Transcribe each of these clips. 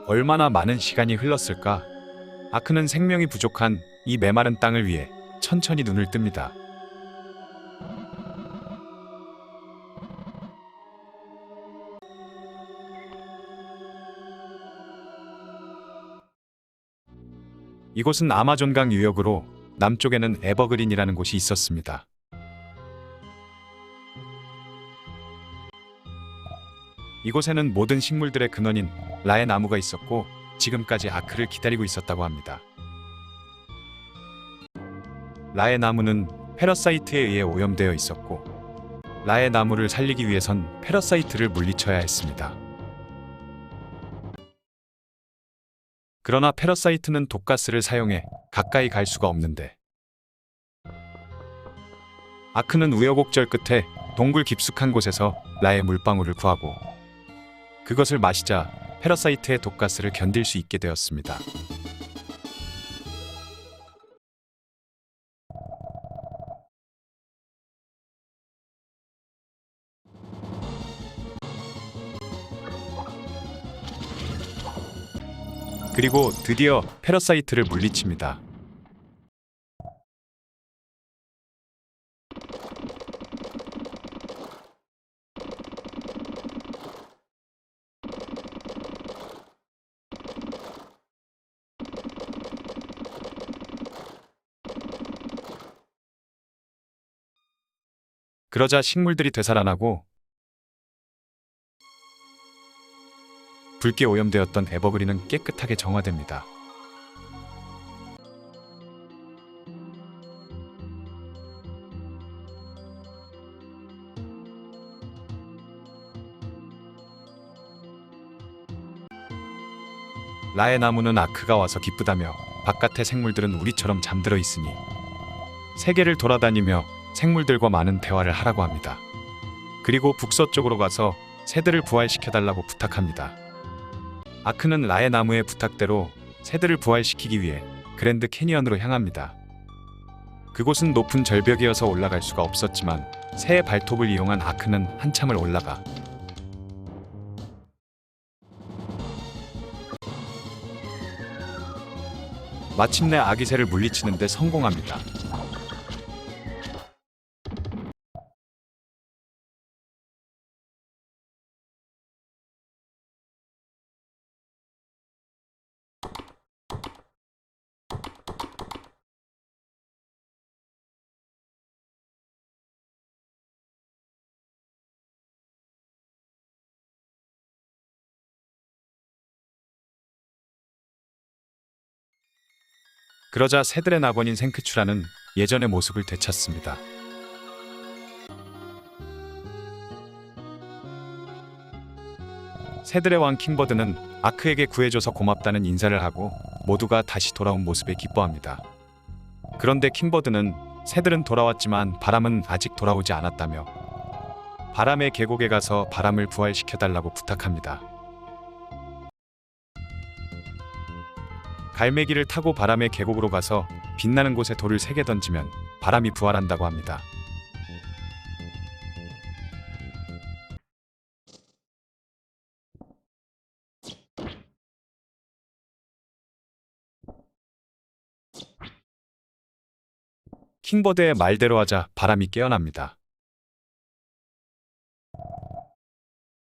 얼마나 많은 시간이 흘렀을까? 아크는 생명이 부족한 이 메마른 땅을 위해 천천히 눈을 뜹니다. 이곳은 아마존강 유역으로 남쪽에는 에버그린이라는 곳이 있었습니다. 이곳에는 모든 식물들의 근원인 라의 나무가 있었고 지금까지 아크를 기다리고 있었다고 합니다. 라의 나무는 패러사이트에 의해 오염되어 있었고 라의 나무를 살리기 위해선 패러사이트를 물리쳐야 했습니다. 그러나 패러사이트는 독가스를 사용해 가까이 갈 수가 없는데 아크는 우여곡절 끝에 동굴 깊숙한 곳에서 라의 물방울을 구하고 그것을 마시자 패러사이트의 독가스를 견딜 수 있게 되었습니다. 그리고 드디어 패러사이트를 물리칩니다. 그러자 식물들이 되살아나고 붉게 오염되었던 에버그린은 깨끗하게 정화됩니다. 라의 나무는 아크가 와서 기쁘다며 바깥의 생물들은 우리처럼 잠들어 있으니 세계를 돌아다니며 생물들과 많은 대화를 하라고 합니다. 그리고 북서쪽으로 가서 새들을 부활시켜달라고 부탁합니다. 아크는 라의 나무의 부탁대로 새들을 부활시키기 위해 그랜드 캐니언으로 향합니다. 그곳은 높은 절벽이어서 올라갈 수가 없었지만 새의 발톱을 이용한 아크는 한참을 올라가 마침내 아기 새를 물리치는 데 성공합니다. 그러자 새들의 낙원인 생크추라는 예전의 모습을 되찾습니다. 새들의 왕 킹버드는 아크에게 구해줘서 고맙다는 인사를 하고 모두가 다시 돌아온 모습에 기뻐합니다. 그런데 킹버드는 새들은 돌아왔지만 바람은 아직 돌아오지 않았다며 바람의 계곡에 가서 바람을 부활시켜달라고 부탁합니다. 갈매기를 타고 바람의 계곡으로 가서 빛나는 곳에 돌을 3개 던지면 바람이 부활한다고 합니다. 킹버드의 말대로 하자 바람이 깨어납니다.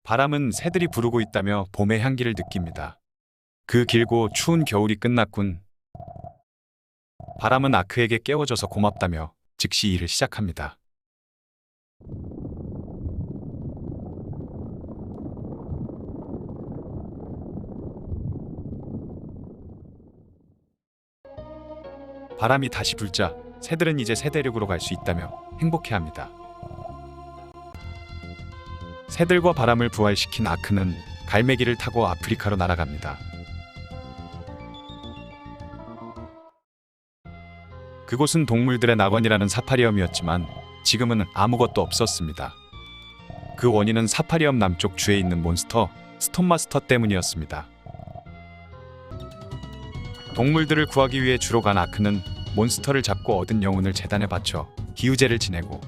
바람은 새들이 부르고 있다며 봄의 향기를 느낍니다. 그 길고 추운 겨울이 끝났군. 바람은 아크에게 깨워줘서 고맙다며 즉시 일을 시작합니다. 바람이 다시 불자 새들은 이제 새 대륙으로 갈 수 있다며 행복해합니다. 새들과 바람을 부활시킨 아크는 갈매기를 타고 아프리카로 날아갑니다. 그곳은 동물들의 낙원이라는 사파리엄이었지만 지금은 아무것도 없었습니다. 그 원인은 사파리엄 남쪽 주에 있는 몬스터 스톤마스터 때문이었습니다. 동물들을 구하기 위해 주로 간 아크는 몬스터를 잡고 얻은 영혼을 제단에 바쳐 기우제를 지내고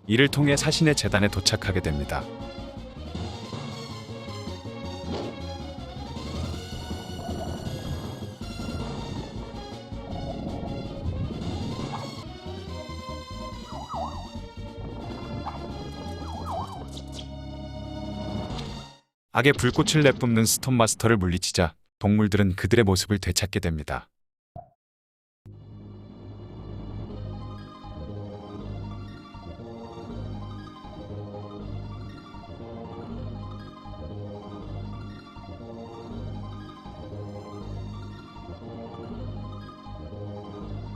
이를 통해 사신의 재단에 도착하게 됩니다. 악의 불꽃을 내뿜는 스톤 마스터를 물리치자 동물들은 그들의 모습을 되찾게 됩니다.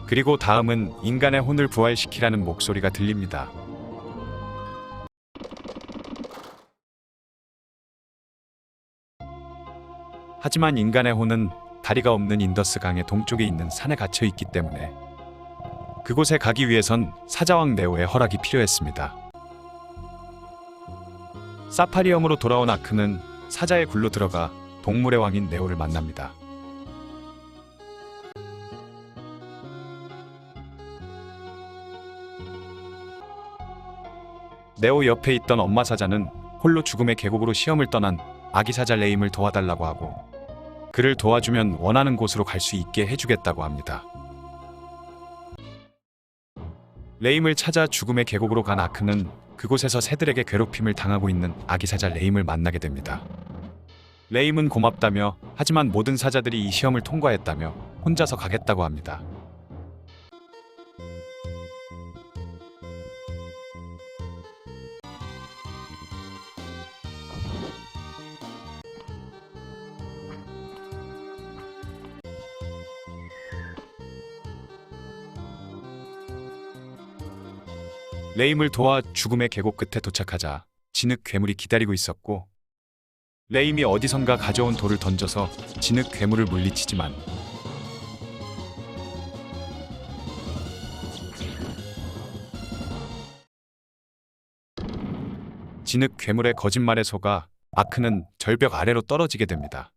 그리고 다음은 인간의 혼을 부활시키라는 목소리가 들립니다. 하지만 인간의 혼은 다리가 없는 인더스 강의 동쪽에 있는 산에 갇혀 있기 때문에 그곳에 가기 위해선 사자왕 네오의 허락이 필요했습니다. 사파리엄으로 돌아온 아크는 사자의 굴로 들어가 동물의 왕인 네오를 만납니다. 네오 옆에 있던 엄마 사자는 홀로 죽음의 계곡으로 시험을 떠난 아기 사자 레임을 도와달라고 하고 그를 도와주면 원하는 곳으로 갈 수 있게 해주겠다고 합니다. 레임을 찾아 죽음의 계곡으로 간 아크는 그곳에서 새들에게 괴롭힘을 당하고 있는 아기 사자 레임을 만나게 됩니다. 레임은 고맙다며 하지만 모든 사자들이 이 시험을 통과했다며 혼자서 가겠다고 합니다. 레임을 도와 죽음의 계곡 끝에 도착하자 진흙 괴물이 기다리고 있었고 레임이 어디선가 가져온 돌을 던져서 진흙 괴물을 물리치지만 진흙 괴물의 거짓말에 속아 아크는 절벽 아래로 떨어지게 됩니다.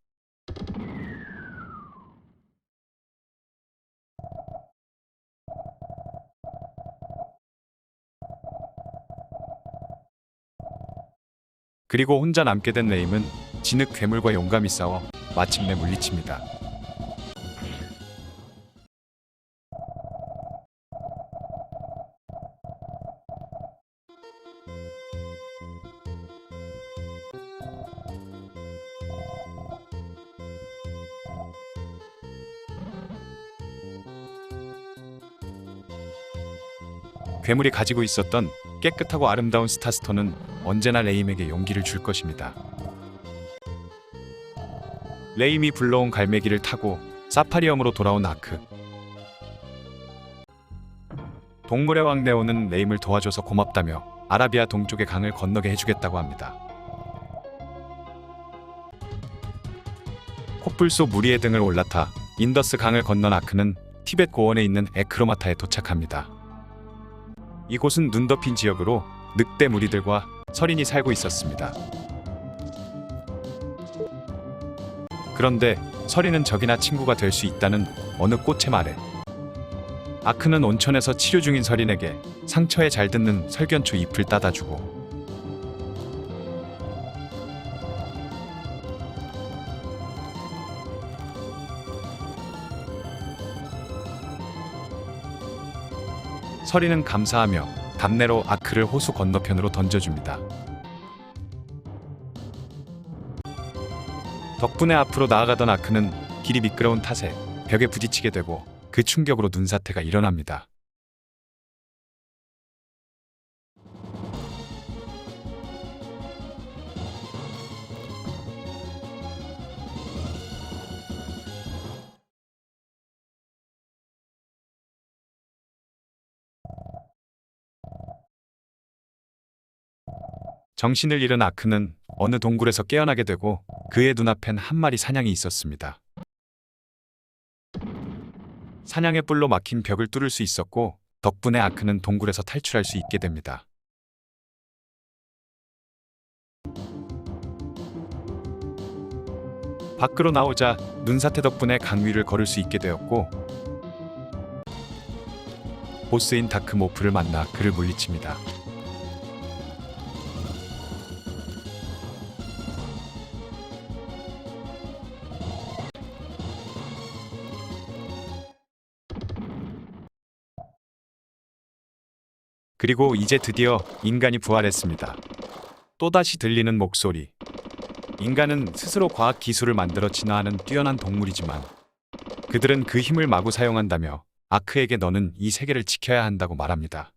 그리고 혼자 남게 된 레임은 진흙 괴물과 용감히 싸워 마침내 물리칩니다. 괴물이 가지고 있었던 깨끗하고 아름다운 스타스톤은 언제나 레임에게 용기를 줄 것입니다. 레임이 불러온 갈매기를 타고 사파리엄으로 돌아온 아크. 동물의 왕 네오는 레임을 도와줘서 고맙다며 아라비아 동쪽의 강을 건너게 해주겠다고 합니다. 코뿔소 무리의 등을 올라타 인더스 강을 건넌 아크는 티벳 고원에 있는 에크로마타에 도착합니다. 이곳은 눈 덮인 지역으로 늑대 무리들과 서린이 살고 있었습니다. 그런데 서린은 적이나 친구가 될 수 있다는 어느 꽃의 말에 아크는 온천에서 치료 중인 서린에게 상처에 잘 듣는 설견초 잎을 따다 주고 서린은 감사하며 답례로 아크를 호수 건너편으로 던져줍니다. 덕분에 앞으로 나아가던 아크는 길이 미끄러운 탓에 벽에 부딪히게 되고 그 충격으로 눈사태가 일어납니다. 정신을 잃은 아크는 어느 동굴에서 깨어나게 되고 그의 눈앞엔 한 마리 사냥이 있었습니다. 사냥의 뿔로 막힌 벽을 뚫을 수 있었고 덕분에 아크는 동굴에서 탈출할 수 있게 됩니다. 밖으로 나오자 눈사태 덕분에 강 위를 걸을 수 있게 되었고 보스인 다크모프를 만나 그를 물리칩니다. 그리고 이제 드디어 인간이 부활했습니다. 또다시 들리는 목소리. 인간은 스스로 과학 기술을 만들어 진화하는 뛰어난 동물이지만 그들은 그 힘을 마구 사용한다며 아크에게 너는 이 세계를 지켜야 한다고 말합니다.